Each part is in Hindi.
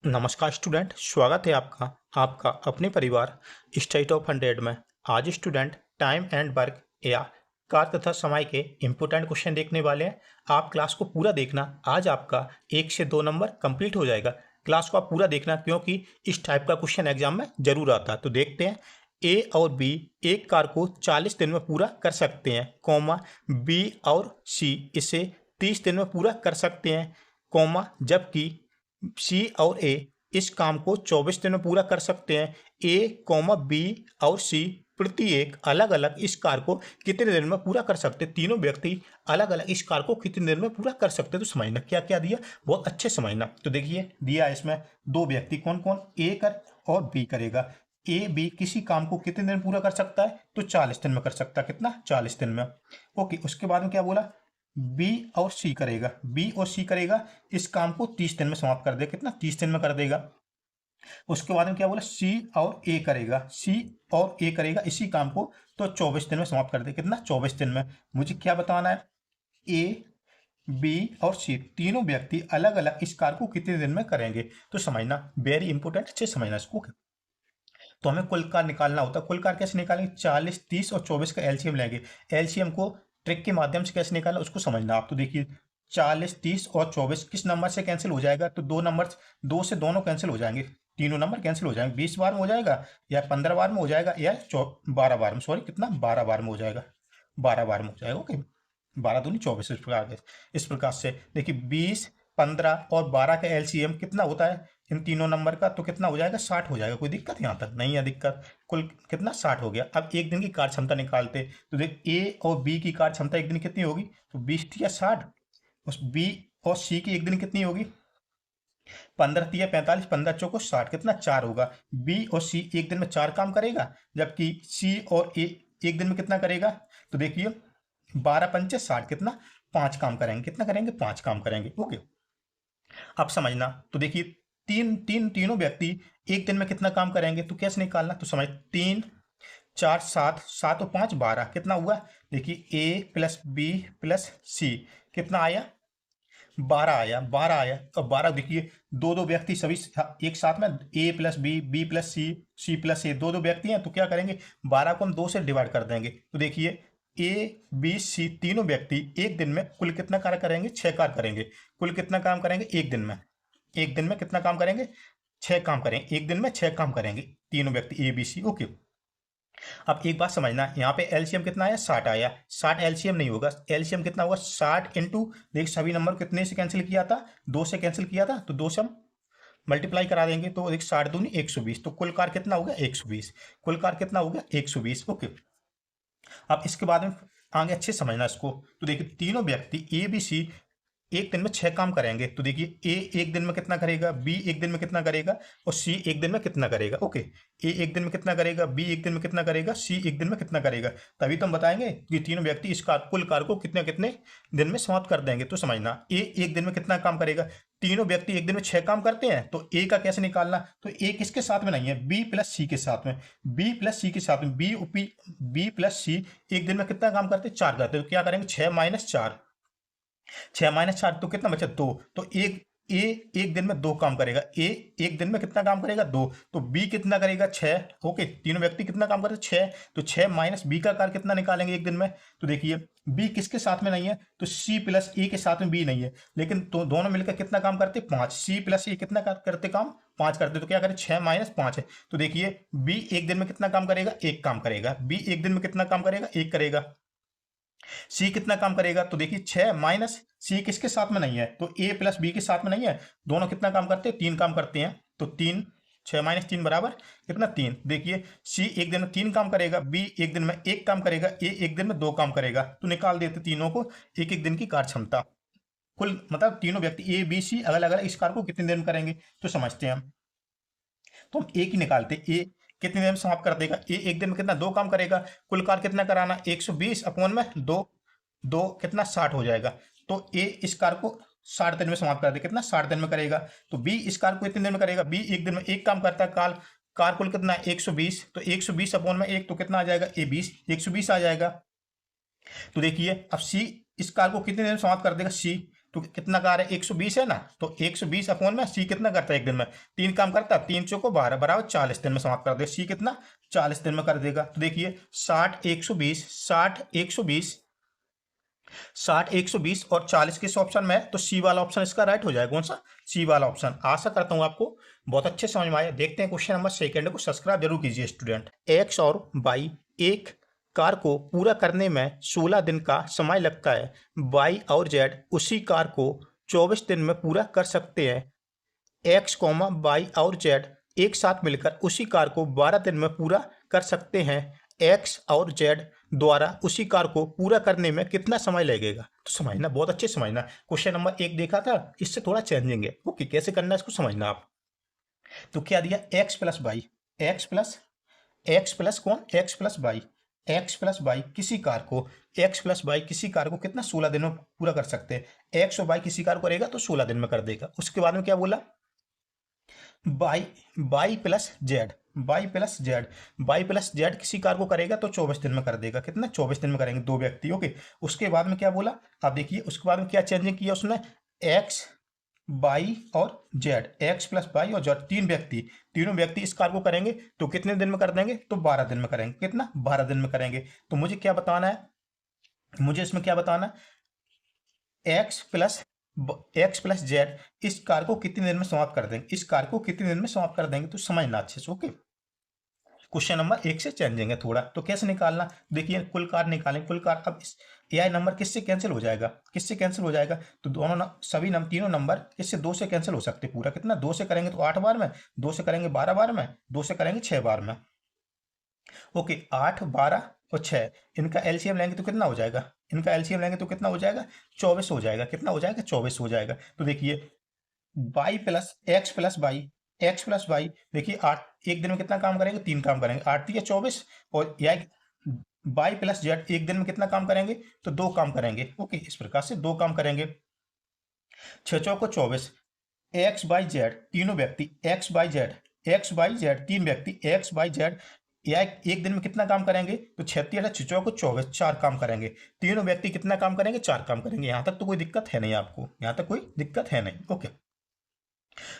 नमस्कार स्टूडेंट, स्वागत है आपका आपका अपने परिवार स्टेट ऑफ 100 में। आज स्टूडेंट टाइम एंड वर्क या कार्य तथा समय के इम्पोर्टेंट क्वेश्चन देखने वाले हैं। आप क्लास को पूरा देखना, आज आपका 1 से 2 नंबर कंप्लीट हो जाएगा। क्लास को आप पूरा देखना क्योंकि इस टाइप का क्वेश्चन एग्जाम में जरूर आता है। तो देखते हैं, ए और बी एक कार्य को 40 दिन में पूरा कर सकते हैं, कॉमा बी और सी इसे 30 दिन में पूरा कर सकते हैं, कॉमा जबकि सी और ए इस काम को 24 दिन में पूरा कर सकते हैं। ए कॉमा बी और सी प्रत्येक अलग अलग इस कार्य को कितने दिन में पूरा कर सकते हैं। तीनों व्यक्ति अलग अलग इस कार्य को कितने दिन में पूरा कर सकते हैं। तो समझना क्या क्या दिया, बहुत अच्छे समझना। तो देखिए दिया है इसमें दो व्यक्ति, कौन कौन, ए कर और बी करेगा। ए बी किसी काम को कितने दिन में पूरा कर सकता है, तो 40 दिन में कर सकता है। कितना, 40 दिन में। ओके, उसके बाद में क्या बोला, बी और सी करेगा। बी और सी करेगा इस काम को 30 दिन में समाप्त कर देगा। कितना, 30 दिन में कर देगा। उसके बाद में क्या बोला, सी और ए करेगा। सी और ए करेगा इसी काम को तो 24 दिन में समाप्त कर देगा। कितना, 24 दिन में। मुझे क्या बताना है, ए बी और सी तीनों व्यक्ति अलग अलग इस कार्य को कितने दिन में करेंगे। तो समझना, वेरी इंपॉर्टेंट, अच्छे समझना इसको। तो हमें कुल कार्य निकालना होता है। कुल कार्य कैसे निकालेंगे, 40, 30 और 24 का एलसीएम लेंगे। एलसीएम को ट्रिक के माध्यम से कैसे निकालना उसको समझना आप। तो देखिए 40, 30 और 24 किस नंबर से कैंसिल हो जाएगा, तो दो नंबर, दो से दोनों कैंसिल हो जाएंगे, तीनों नंबर कैंसिल हो जाएंगे। 20 बार में हो जाएगा या 15 बार में हो जाएगा या 12 बार में, सॉरी कितना, 12 बार में हो जाएगा, 12 बार में हो जाएगा। ओके, 12 दूनी 24 इस प्रकार से देखिए 20, 15 और 12 का एलसीएम कितना होता है इन तीनों नंबर का, तो कितना हो जाएगा, 60 हो जाएगा। कोई दिक्कत यहाँ तक नहीं है, दिक्कत। कुल कितना, 60 हो गया। अब एक दिन की कार्य क्षमता निकालते, तो देख ए और बी की कार्य क्षमता एक दिन कितनी होगी, तो 20 या 60। उस बी और सी की एक दिन कितनी होगी, 15 या 45, 15 चौको 60, कितना, 4 होगा। बी और सी एक दिन में 4 काम करेगा, जबकि सी और ए एक दिन में कितना करेगा, तो देखिए 12 पंचे 60, कितना, 5 काम करेंगे। कितना करेंगे, 5 काम करेंगे। ओके, अब समझना। तो देखिए तीनों व्यक्ति एक दिन में कितना काम करेंगे, तो कैसे निकालना, तो समझ, 3, 4, 7, 7 और 5, 12, कितना हुआ, देखिए ए प्लस बी प्लस सी कितना आया, 12 आया। 12 आया और 12 देखिए दो दो व्यक्ति सभी एक साथ में, ए प्लस बी, बी प्लस सी, सी प्लस ए, दो दो व्यक्ति हैं, तो क्या करेंगे, 12 को हम 2 से डिवाइड कर देंगे। तो देखिए ए बी सी तीनों व्यक्ति एक दिन में कुल कितना कार्य करेंगे, 6 कार्य करेंगे। कुल कितना काम करेंगे एक दिन में, एक दिन में कितना काम करेंगे, 6 काम करेंगे। एक दिन में 6 काम करेंगे तीनों व्यक्ति ए बी सी। ओके, अब एक बात समझना, यहाँ पे एलसीएम कितना आया, 60 आया। 60 एलसीएम नहीं होगा, एलसीएम कितना होगा, 60 इंटू, देख सभी नंबर कितने से कैंसिल किया था, 2 से कैंसिल किया था, तो 2 से हम मल्टीप्लाई करा देंगे, तो देख 60 दूनी 120, तो कुल कार्य कितना हो गया, 120। कुल कार्य कितना हो गया, 120। ओके, अब इसके बाद में आगे अच्छे समझना इसको। तो देखिए तीनों व्यक्ति ए बी सी एक दिन में 6 काम करेंगे। तो देखिए ए एक दिन में कितना करेगा, बी एक दिन में कितना करेगा और सी एक दिन में कितना करेगा। ओके, ए एक दिन में कितना करेगा, बी एक दिन में कितना करेगा, सी एक दिन में कितना करेगा। तभी तो हम बताएंगे कि तीनों व्यक्ति इस कुल कार्य को कितने कितने दिन में समाप्त कर देंगे। तो समझना, ए एक दिन में कितना काम करेगा, तीनों व्यक्ति एक दिन में 6 काम करते हैं, तो ए का कैसे निकालना, तो ए किसके साथ में नहीं है, बी प्लस सी के साथ में। बी प्लस सी के साथ में, बी प्लस सी एक दिन में कितना काम करते हैं, 4 करते हैं। तो क्या करेंगे, 6 माइनस 4, 6 माइनस 4 तो कितना बचा, 2। तो एक दिन में 2 काम करेगा। ए एक दिन में कितना काम करेगा, 2। तो बी कितना करेगा, 6। ओके, तीनों व्यक्ति कितना काम करते हैं, 6। तो 6 माइनस बी का कार्य कितना निकालेंगे एक दिन में, तो देखिए बी किसके साथ में नहीं है, तो सी प्लस ए के साथ में बी नहीं है, लेकिन तो दोनों मिलकर कितना काम करते, 5। सी प्लस ए कितना करते काम, 5 करते। तो क्या करें, 6 माइनस 5 है। तो देखिए बी एक दिन में कितना काम करेगा, 1 काम करेगा। बी एक दिन में कितना काम करेगा, 1 करेगा। सी कितना काम करेगा, तो देखिए 6 माइनस सी किसके साथ में नहीं है, तो ए प्लस बी के साथ में नहीं है, दोनों कितना काम करते हैं, 3 काम करते हैं। तो 3, 6 माइनस 3 बराबर कितना, 3। देखिए सी एक दिन में 3 काम करेगा, बी एक दिन में 1 काम करेगा, ए एक दिन में 2 काम करेगा। तो निकाल देते तीनों को एक एक दिन की कार्य क्षमता। कुल मतलब तीनों व्यक्ति ए बी सी अलग अलग इस कार्य को कितने दिन में करेंगे, तो समझते हैं हम। तो हम ए की निकालते, ए कितने दिन में समाप्त कर देगा, ए एक दिन में कितना, 2 काम करेगा। कुल कार्य कितना कराना, 120 अपॉन में 2, 2 कितना, 60 हो जाएगा। तो ए इस कार्य को 60 दिन में समाप्त कर दे, कितना, 60 दिन में करेगा। तो बी इस कार्य को कितने दिन में करेगा, बी एक दिन में 1 काम करता है। कार कुल कितना है, 120। तो 120 अपॉन में 1 तो कितना आ जाएगा, ए 20, 120 आ जाएगा। तो देखिए अब सी इस कार्य को कितने दिन में समाप्त कर देगा, सी तो कितना कार है 120 है ना, तो 120 अपॉन में सी कितना करता है एक दिन में 3 काम करता है, 3 चौको 12 बराबर 40 दिन में समाप्त कर देगा। सी कितना 40 दिन में कर देगा। तो देखिए 60 120 60 120 60 120 और 40 किस ऑप्शन में है, तो सी वाला ऑप्शन इसका राइट हो जाएगा। कौन सा, सी वाला ऑप्शन। आशा करता हूं आपको बहुत अच्छे समझ में आया। देखते हैं क्वेश्चन नंबर सेकंड को, सब्सक्राइब जरूर कीजिए स्टूडेंट। एक्स और वाई एक कार को पूरा करने में 16 दिन का समय लगता है। वाई और जेड उसी कार को 24 दिन में पूरा कर सकते हैं। एक्स कॉमा वाई और जेड एक साथ मिलकर उसी कार को 12 दिन में पूरा कर सकते हैं। एक्स और जेड द्वारा उसी कार को पूरा करने में कितना समय लगेगा। तो समझना, बहुत अच्छे समझना। क्वेश्चन नंबर 1 देखा था, इससे थोड़ा चेंजिंग है। ओके, कैसे करना है इसको समझना आप। तो क्या दिया, x plus Y, x plus कौन, x plus Y, x plus y किसी कार को, एक्स प्लस वाई किसी कार को कितना 16 दिन में पूरा कर सकते हैं। एक्स और वाई किसी कार को करेगा तो 16 दिन में कर देगा। उसके बाद में क्या बोला, by by plus Z, by plus Z, by plus Z किसी कार को करेगा तो 24 दिन में कर देगा। कितना, 24 दिन में करेंगे दो व्यक्ति। ओके, उसके बाद में क्या बोला, आप देखिए उसके बाद में क्या चेंजिंग किया उसने, एक्स बाई और जेड, एक्स प्लस बाई और जेड तीन व्यक्ति, तीनों व्यक्ति इस कार को करेंगे तो कितने दिन में कर देंगे, तो 12 दिन में करेंगे। कितना, 12 दिन में करेंगे। तो मुझे क्या बताना है, मुझे इसमें क्या बताना, एक्स प्लस जेड इस कार को कितने दिन में समाप्त कर देंगे, इस कार को कितने दिन में समाप्त कर देंगे। तो समझना अच्छे से। ओके, क्वेश्चन नंबर 1 से चेंजिंग है थोड़ा। तो कैसे निकालना, देखिए कुल कार निकालें, कुल कार। अब इस एआई नंबर किससे कैंसिल हो जाएगा, किससे कैंसिल हो जाएगा, तो दोनों सभी तीनों नंबर किससे, 2 से कैंसिल हो सकते पूरा। कितना, 2 से करेंगे तो 8 बार में, 2 से करेंगे 12 बार में, 2 से करेंगे 6 बार में। ओके, 8 12 और 6 इनका एलसीएम लेंगे तो कितना हो जाएगा, इनका एलसीएम लेंगे तो कितना हो जाएगा, 24 हो जाएगा। कितना हो जाएगा, 24 हो जाएगा। तो देखिए Y plus X plus Y, x plus Y, देखिए 8 एक दिन में कितना काम करेंगे, 3 काम करेंगे, 8 या 24। और या वाई प्लस जेड एक दिन में कितना काम करेंगे, तो 2 काम करेंगे। ओके, इस प्रकार से 2 काम करेंगे। 6 चौको 24, एक्स बाई जेड तीनों व्यक्ति, एक्स बाई जेड तीन व्यक्ति, एक्स बाई जेड या एक दिन में कितना काम करेंगे, तो 36 6 को 24 4 काम करेंगे। तीनों व्यक्ति कितना काम करेंगे, 4 काम करेंगे। यहां तक तो कोई दिक्कत है नहीं आपको, यहां तक कोई दिक्कत है नहीं। ओके,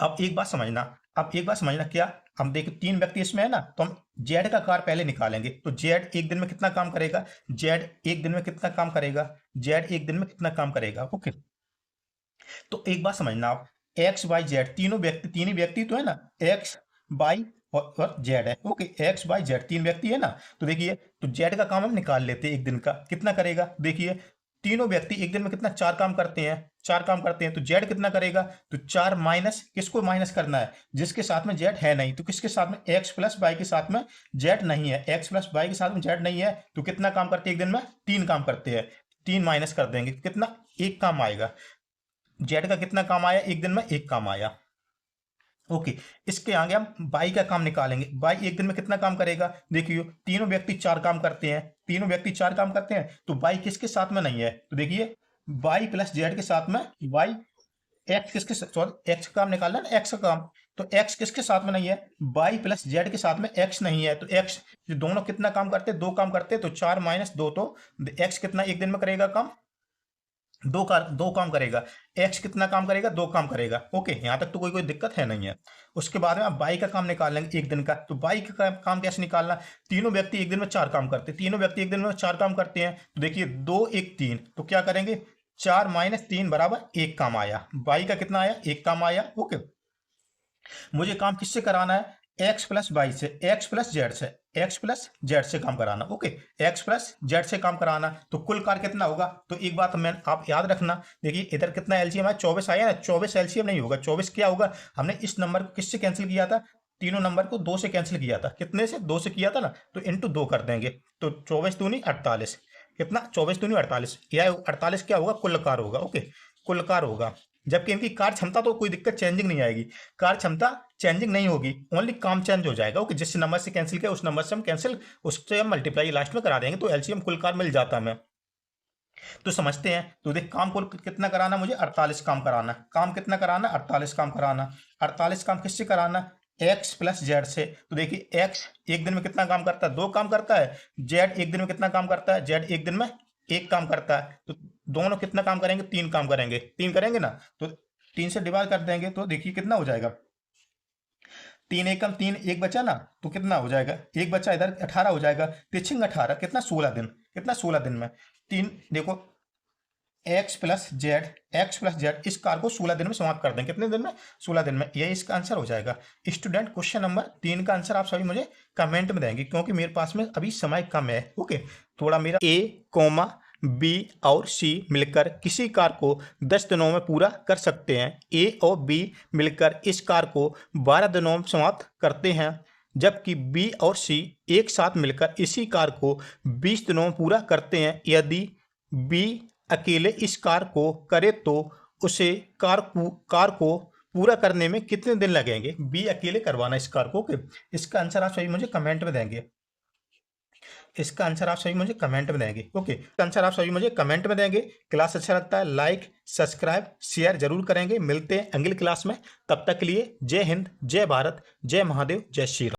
अब एक बात समझना, अब एक बात समझना, क्या हम देखो 3 व्यक्ति इसमें है ना, तो हम जेड का कार पहले निकालेंगे। तो जेड एक दिन में कितना काम करेगा, जेड एक दिन में कितना काम करेगा, जेड एक दिन में कितना काम करेगा। ओके, तो एक बात समझना आप, एक्स वाई जेड तीनों व्यक्ति, तीन ही व्यक्ति तो है ना, एक्स बाई और जेड है। ओके, एक्स बाई जेड 3 व्यक्ति है ना। तो देखिए, तो जेड का काम हम निकाल लेते हैं एक दिन का, कितना करेगा। देखिए तीनों व्यक्ति एक दिन में कितना, 4 काम करते हैं, 4 काम करते हैं। तो जेड कितना करेगा, तो 4 माइनस, किसको माइनस करना है, जिसके साथ में जेड है नहीं। तो किसके साथ में, एक्स प्लस वाई के साथ में जेड नहीं है, एक्स प्लस वाई के साथ में जेड नहीं है। तो कितना काम करते हैं एक दिन में, 3 काम करते हैं। 3 माइनस कर देंगे, कितना, 1 काम आएगा। जेड का कितना काम आया, एक दिन में 1 काम आया। ओके, इसके आगे हम बाई का काम निकालेंगे। बाई एक दिन में कितना काम करेगा, देखिए तीनों व्यक्ति 4 काम करते हैं, तीनों व्यक्ति 4 काम करते हैं। तो बाई किसके साथ में नहीं है, तो देखिए बाई प्लस जेड के साथ में बाई, एक्स किसके, सॉरी एक्स का काम निकालना है ना, एक्स का काम। तो एक्स किसके साथ में नहीं है, बाई प्लस जेड के साथ में एक्स नहीं है। तो एक्स दोनों कितना काम करते हैं, 2 काम करते हैं। तो 4 माइनस 2, तो एक्स कितना एक दिन में करेगा काम, 2 काम करेगा। एक्स कितना काम करेगा, 2 काम करेगा। ओके, यहां तक तो कोई दिक्कत है नहीं है। उसके बाद में आप बाई का काम निकाल लेंगे एक दिन का। तो बाई का काम कैसे निकालना, तीनों व्यक्ति एक दिन में 4 काम करते हैं, तीनों व्यक्ति एक दिन में 4 काम करते हैं। तो देखिए 2 1 3, तो क्या करेंगे, 4 माइनस 3 बराबर 1 काम आया। बाई का कितना आया, 1 काम आया। ओके, मुझे काम किससे कराना है, एक्स प्लस वाई से, एक्स प्लस जेड से, एक्स प्लस जेड से काम कराना। ओके, एक्स प्लस जेड से काम कराना। तो कुल कार कितना होगा, तो एक बात मैं आप याद रखना, देखिए इधर कितना एलसीएम है, 24 आया ना, 24 एलसीएम नहीं होगा। 24 क्या होगा, हमने इस नंबर को किससे कैंसिल किया था, तीनों नंबर को 2 से कैंसिल किया था। कितने से, 2 से किया था ना, तो इंटू 2 कर देंगे। तो 24 दूनी 48, कितना, 24 दूनी 48, या 48 क्या होगा, कुल कार होगा। ओके, कुल कार होगा। जबकि इनकी कार क्षमता तो कोई दिक्कत चेंजिंग नहीं आएगी, कार क्षमता चेंजिंग नहीं होगी, ओनली काम चेंज हो जाएगा। ओके, जिस नंबर से कैंसिल किया उस नंबर से हम कैंसिल, उससे हम मल्टीप्लाई लास्ट में करा देंगे, तो एलसीएम कुल कार मिल जाता है हमें। तो समझते हैं। तो देख काम कुल कितना कराना, मुझे 48 काम कराना। काम कितना कराना, 48 काम कराना। 48 काम किससे कराना, एक्स प्लस जेड से। तो देखिए एक्स एक दिन में कितना काम करता है, 2 काम करता है। जेड एक दिन में कितना काम करता है, जेड एक दिन में 1 काम करता है। तो दोनों कितना काम करेंगे, 3 काम करेंगे, 3 करेंगे ना, तो 3 से डिवाइड कर देंगे तो देखिए कितना हो जाएगा, 3 एकम 3, एक बचा ना, तो कितना हो जाएगा, एक बचा इधर 18 हो जाएगा, 3 18 कितना 16 दिन, कितना 16 दिन में 3 देखो एक्स प्लस जेड इस कार को 16 दिन में समाप्त कर दें, कितने दिन में, 16 दिन में, यही इसका आंसर हो जाएगा। स्टूडेंट क्वेश्चन नंबर 3 का आंसर आप सभी मुझे कमेंट में देंगे क्योंकि मेरे पास में अभी समय कम है। ओके, थोड़ा मेरा ए कोमा बी और सी मिलकर किसी कार को 10 दिनों में पूरा कर सकते हैं। ए और बी मिलकर इस कार को 12 दिनों में समाप्त करते हैं, जबकि बी और सी एक साथ मिलकर इसी कार को 20 दिनों में पूरा करते हैं। यदि बी अकेले इस कार को करे तो उसे कार को पूरा करने में कितने दिन लगेंगे। बी अकेले करवाना इस कार को। इसका आंसर आप सभी मुझे कमेंट में देंगे, इसका आंसर आप सभी मुझे कमेंट में देंगे। ओके, इसका आंसर आप सभी मुझे कमेंट में देंगे। क्लास अच्छा लगता है लाइक सब्सक्राइब शेयर जरूर करेंगे। मिलते हैं अगली क्लास में, तब तक के लिए जय हिंद, जय भारत, जय महादेव, जय श्री राम।